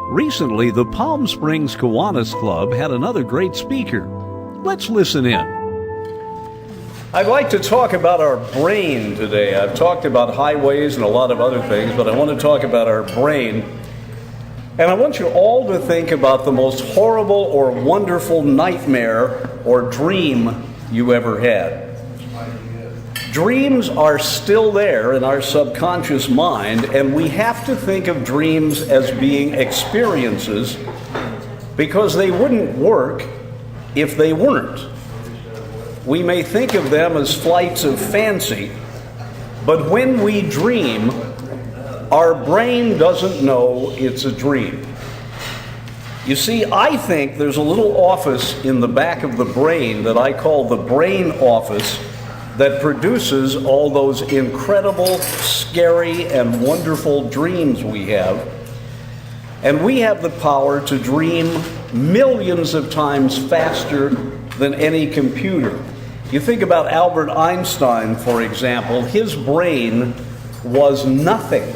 Recently, the Palm Springs Kiwanis Club had another great speaker. Let's listen in. I'd like to talk about our brain today. I've talked about highways and a lot of other things, but I want to talk about our brain. And I want you all to think about the most horrible or wonderful nightmare or dream you ever had. Dreams are still there in our subconscious mind, and we have to think of dreams as being experiences because they wouldn't work if they weren't. We may think of them as flights of fancy, but when we dream, our brain doesn't know it's a dream. You see, I think there's a little office in the back of the brain that I call the brain office that produces all those incredible, scary, and wonderful dreams we have. And we have the power to dream millions of times faster than any computer. You think about Albert Einstein, for example. His brain was nothing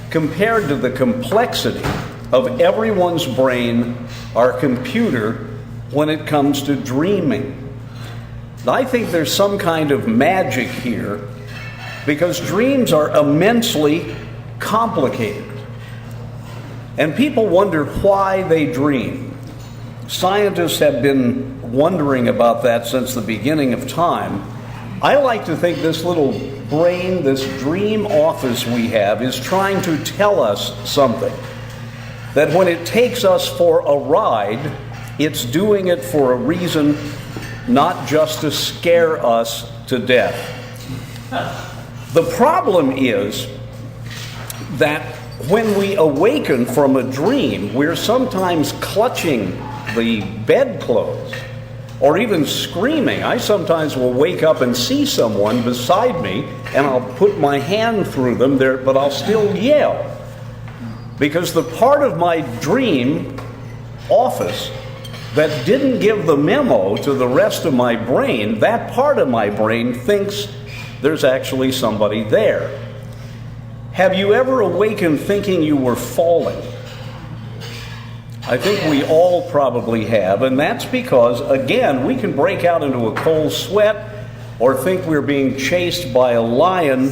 compared to the complexity of everyone's brain, our computer, when it comes to dreaming. I think there's some kind of magic here because dreams are immensely complicated. And people wonder why they dream. Scientists have been wondering about that since the beginning of time. I like to think this little brain, this dream office we have, is trying to tell us something. That when it takes us for a ride, it's doing it for a reason, not just to scare us to death. The problem is that when we awaken from a dream, we're sometimes clutching the bedclothes or even screaming. I sometimes will wake up and see someone beside me and I'll put my hand through them there, but I'll still yell. Because the part of my dream office that didn't give the memo to the rest of my brain, that part of my brain thinks there's actually somebody there. Have you ever awakened thinking you were falling? I think we all probably have, and that's because, again, we can break out into a cold sweat or think we're being chased by a lion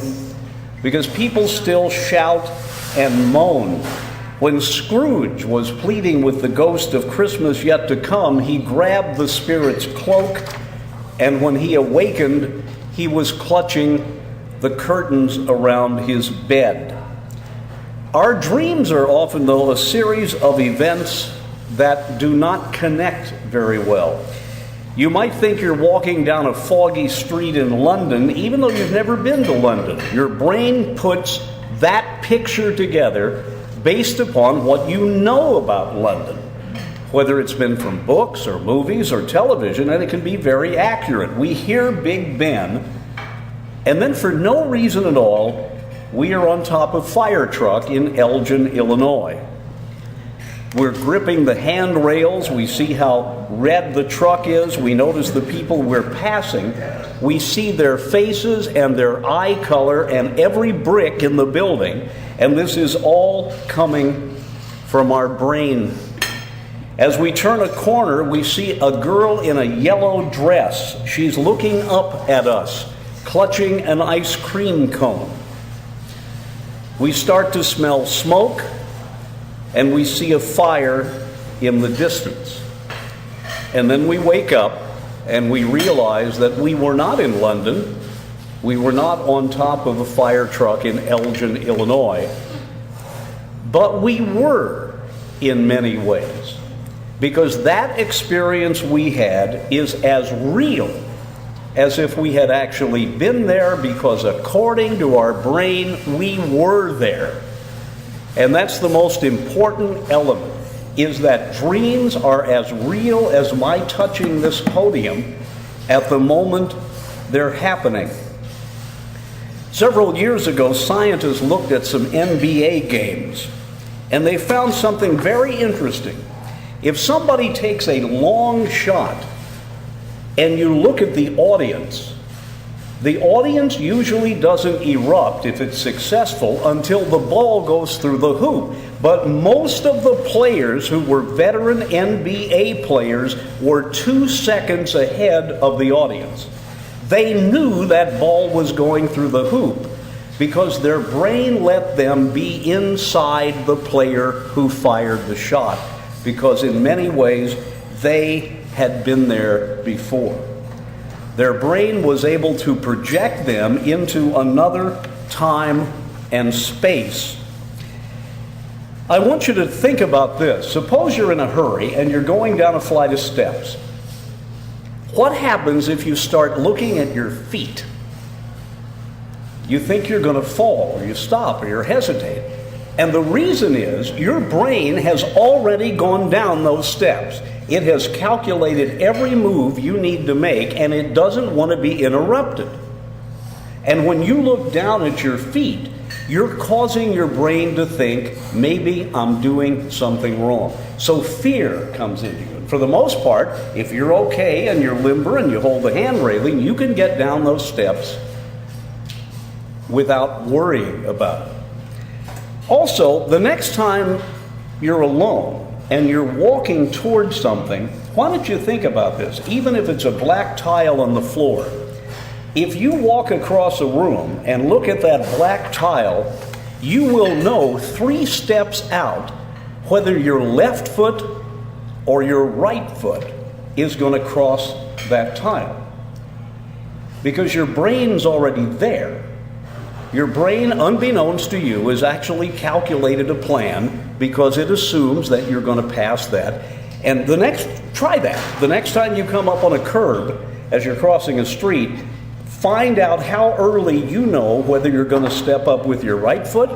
because people still shout and moan. When Scrooge was pleading with the ghost of Christmas yet to come, he grabbed the spirit's cloak, and when he awakened, he was clutching the curtains around his bed. Our dreams are often, though, a series of events that do not connect very well. You might think you're walking down a foggy street in London, even though you've never been to London. Your brain puts that picture together based upon what you know about London, whether it's been from books or movies or television, and it can be very accurate. We hear Big Ben, and then for no reason at all, we are on top of fire truck in Elgin, Illinois. We're gripping the handrails. We see how red the truck is. We notice the people we're passing. We see their faces and their eye color and every brick in the building. And this is all coming from our brain. As we turn a corner, we see a girl in a yellow dress. She's looking up at us, clutching an ice cream cone. We start to smell smoke, and we see a fire in the distance. And then we wake up, and we realize that we were not in London. We were not on top of a fire truck in Elgin, Illinois. But we were in many ways, because that experience we had is as real as if we had actually been there, because according to our brain, we were there. And that's the most important element, is that dreams are as real as my touching this podium at the moment they're happening. Several years ago, scientists looked at some NBA games, and they found something very interesting. If somebody takes a long shot and you look at the audience usually doesn't erupt if it's successful until the ball goes through the hoop. But most of the players who were veteran NBA players were 2 seconds ahead of the audience. They knew that ball was going through the hoop because their brain let them be inside the player who fired the shot, because in many ways they had been there before. Their brain was able to project them into another time and space. I want you to think about this. Suppose you're in a hurry and you're going down a flight of steps. What happens if you start looking at your feet? You think you're going to fall, or you stop, or you hesitate. And the reason is your brain has already gone down those steps. It has calculated every move you need to make, and it doesn't want to be interrupted. And when you look down at your feet, you're causing your brain to think, maybe I'm doing something wrong. So fear comes into you. For the most part, if you're okay and you're limber and you hold the hand railing, you can get down those steps without worrying about it. Also, the next time you're alone and you're walking towards something, why don't you think about this? Even if it's a black tile on the floor, if you walk across a room and look at that black tile, you will know 3 steps out whether your left foot or your right foot is going to cross that tile. Because your brain's already there. Your brain, unbeknownst to you, has actually calculated a plan because it assumes that you're going to pass that. And try that. The next time you come up on a curb as you're crossing a street, find out how early you know whether you're going to step up with your right foot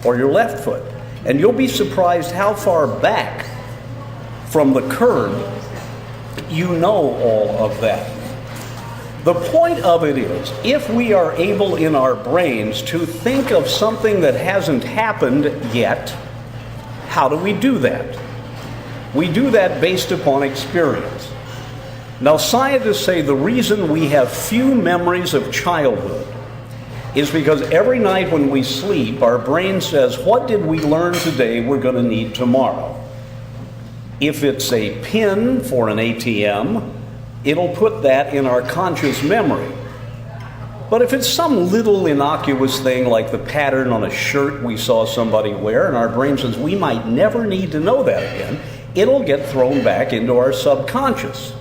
or your left foot. And you'll be surprised how far back from the curb you know all of that. The point of it is, if we are able in our brains to think of something that hasn't happened yet, how do we do that? We do that based upon experience. Now, scientists say the reason we have few memories of childhood is because every night when we sleep, our brain says, what did we learn today we're going to need tomorrow? If it's a PIN for an ATM, it'll put that in our conscious memory. But if it's some little innocuous thing like the pattern on a shirt we saw somebody wear, and our brain says we might never need to know that again, it'll get thrown back into our subconscious.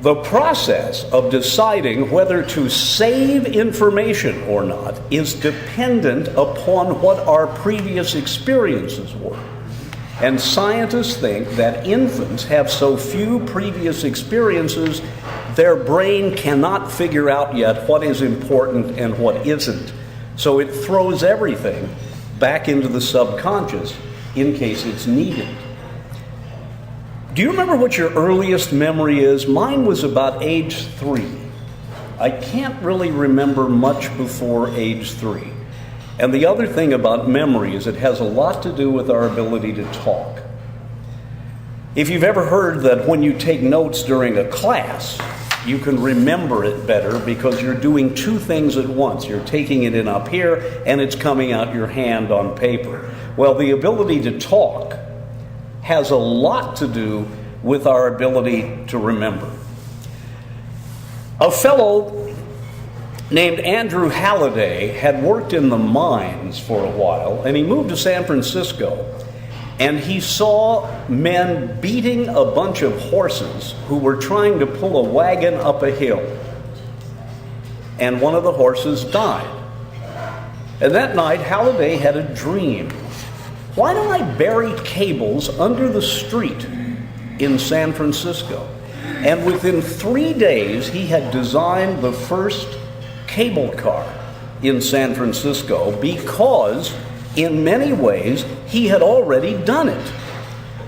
The process of deciding whether to save information or not is dependent upon what our previous experiences were. And scientists think that infants have so few previous experiences, their brain cannot figure out yet what is important and what isn't. So it throws everything back into the subconscious in case it's needed. Do you remember what your earliest memory is? Mine was about age 3. I can't really remember much before age 3. And the other thing about memory is it has a lot to do with our ability to talk. If you've ever heard that when you take notes during a class, you can remember it better because you're doing 2 things at once. You're taking it in up here and it's coming out your hand on paper. Well, the ability to talk has a lot to do with our ability to remember. A fellow named Andrew Halliday had worked in the mines for a while, and he moved to San Francisco, and he saw men beating a bunch of horses who were trying to pull a wagon up a hill. And one of the horses died. And that night, Halliday had a dream. Why don't I bury cables under the street in San Francisco? And within 3 days, he had designed the first cable car in San Francisco because, in many ways, he had already done it.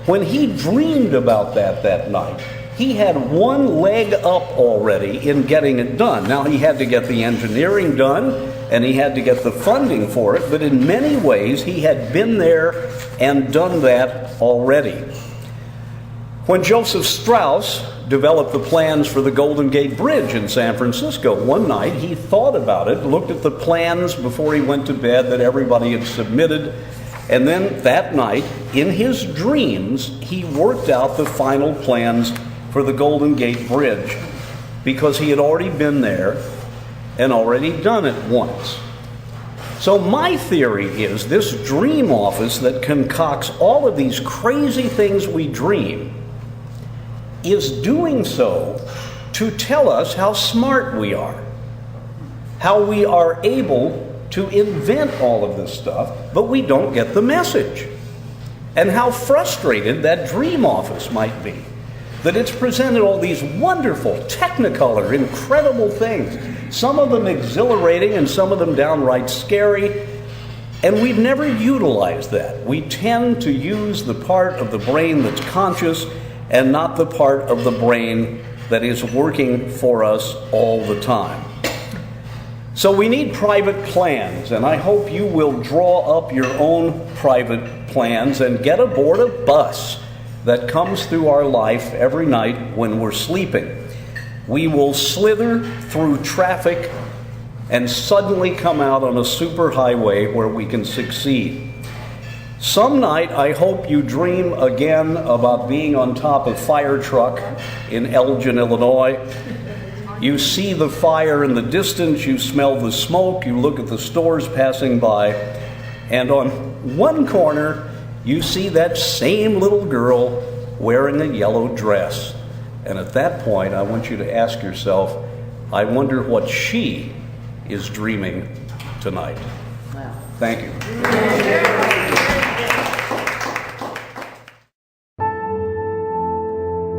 When he dreamed about that night, he had one leg up already in getting it done. Now, he had to get the engineering done, and he had to get the funding for it, but in many ways, he had been there and done that already. When Joseph Strauss developed the plans for the Golden Gate Bridge in San Francisco, one night he thought about it, looked at the plans before he went to bed that everybody had submitted, And then that night, in his dreams, he worked out the final plans for the Golden Gate Bridge because he had already been there and already done it once. So my theory is this dream office that concocts all of these crazy things we dream is doing so to tell us how smart we are, how we are able to invent all of this stuff, but we don't get the message, and how frustrated that dream office might be, that it's presented all these wonderful, technicolor, incredible things, some of them exhilarating and some of them downright scary, and we've never utilized that. We tend to use the part of the brain that's conscious and not the part of the brain that is working for us all the time. So we need private plans, and I hope you will draw up your own private plans and get aboard a bus that comes through our life every night when we're sleeping. We will slither through traffic and suddenly come out on a superhighway where we can succeed. Some night, I hope you dream again about being on top of a fire truck in Elgin, Illinois. You see the fire in the distance, you smell the smoke, you look at the stores passing by, and on one corner, you see that same little girl wearing a yellow dress. And at that point, I want you to ask yourself, I wonder what she is dreaming tonight. Wow. Thank you.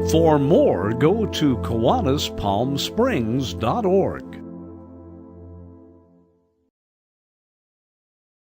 For more, go to KIWANISPalmSprings.org.